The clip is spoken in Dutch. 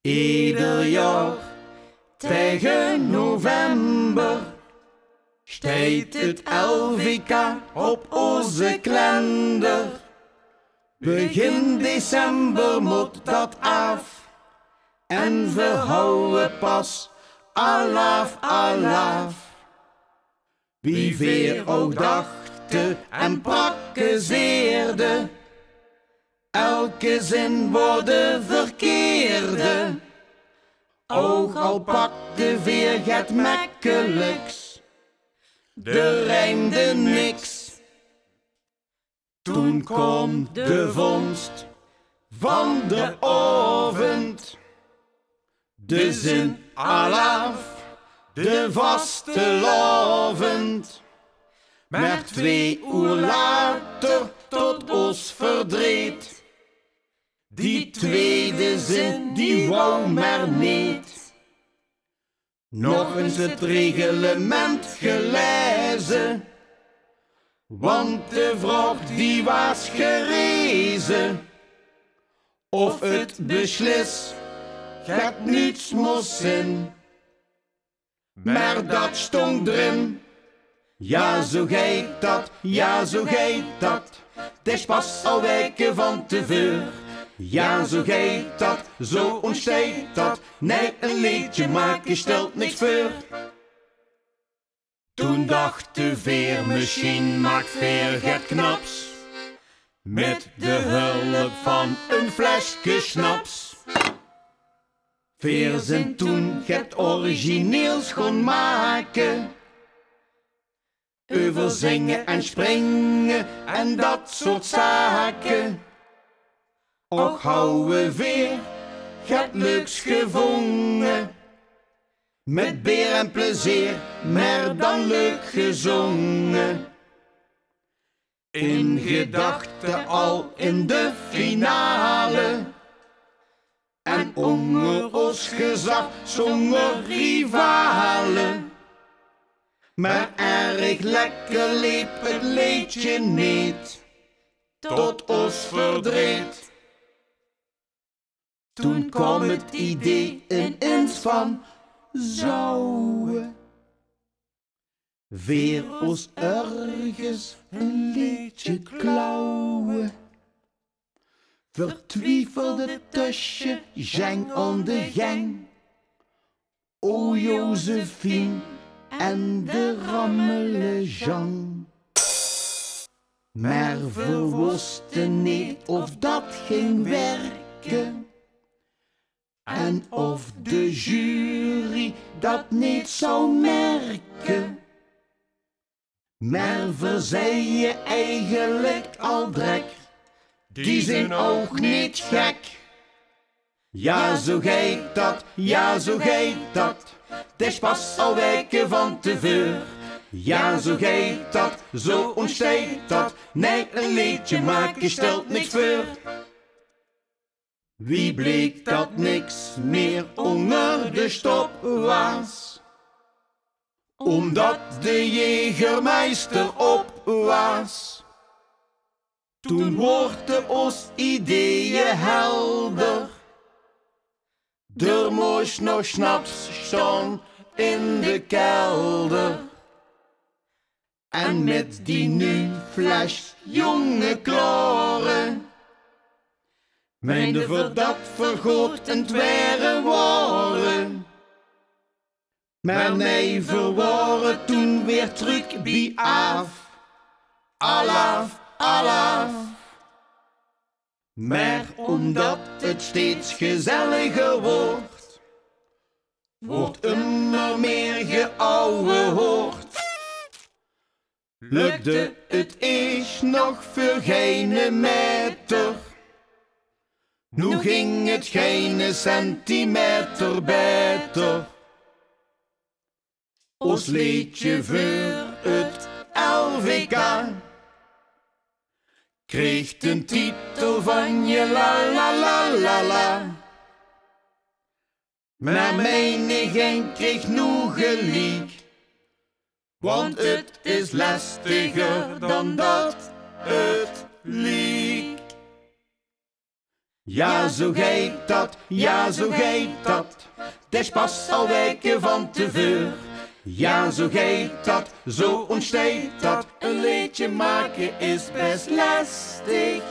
Ieder jaar tegen november steekt het LVK op onze kalender. Begin december moet dat af en we houden pas alaaf, alaaf. Wie weer ook dachten en prakkezeerde, elke zin wordt verkeerde. Ook al pakte weer het makkelijks, de rijmde niks. Toen komt de vondst van de avond, de zin alaaf, de vastelavond. Maar 2 uur later tot ons verdriet, die tweede zin die wou maar niet. Nog eens het reglement gelezen, want de vraag die was gerezen. Of het beslis gaat niets moest zijn, maar dat stond erin. Ja, zo gaat dat, ja, zo gaat dat. Het is pas al weken van tevoren. Ja, zo gaat dat, zo ontsteekt dat. Nee, een liedje maken stelt niks voor. Toen dacht de veermachine maakt veer het knaps, met de hulp van een flesje snaps. Veer zijn toen het origineels gaan maken, over zingen en springen en dat soort zaken. Och houden weer het leuks gevonden, met beer en plezier, maar dan leuk gezongen. In gedachten al in de finale, en onder ons gezag zongen rivalen. Maar erg lekker liep het liedje niet, tot ons verdriet. Toen kwam het idee ineens van, zou weer ons ergens een liedje klauwen. Vertwijfelde tussen Jean aan de gang, o Josephine en de rammele Jean. Maar we wisten niet of dat ging werken, en of de jury dat niet zou merken. Maar we zei je eigenlijk al drek, die zijn ook niet gek. Ja, zo gaat dat, ja, zo gaat dat. Het is pas al weken van tevoren. Ja, zo gaat dat, zo ontsteekt dat. Nee, een liedje maken stelt niks voor. Wie bleek dat niks meer onder de stop was, omdat de jegermeester op was. Toen wordt ons ideeën helder, er moest nog snaps staan in de kelder. En met die nu fles jonge klaren, meende we dat vergoed en tweren waren. Maar nee, we waren toen weer terug bij af, alaaf, alaaf. Maar omdat het steeds gezelliger wordt immer meer geouwehoord. Lukte het eerst nog voor geen meter, nu ging het geen centimeter beter. Ons liedje voor het LVK kreeg een titel van je la la la la la. Maar menigeen kreeg nu gelijk, want het is lastiger dan dat het liek. Ja, zo geit dat, ja, zo geit dat. Het is pas al weken van tevoren. Ja, zo geit dat, zo ontsteekt dat. Een liedje maken is best lastig.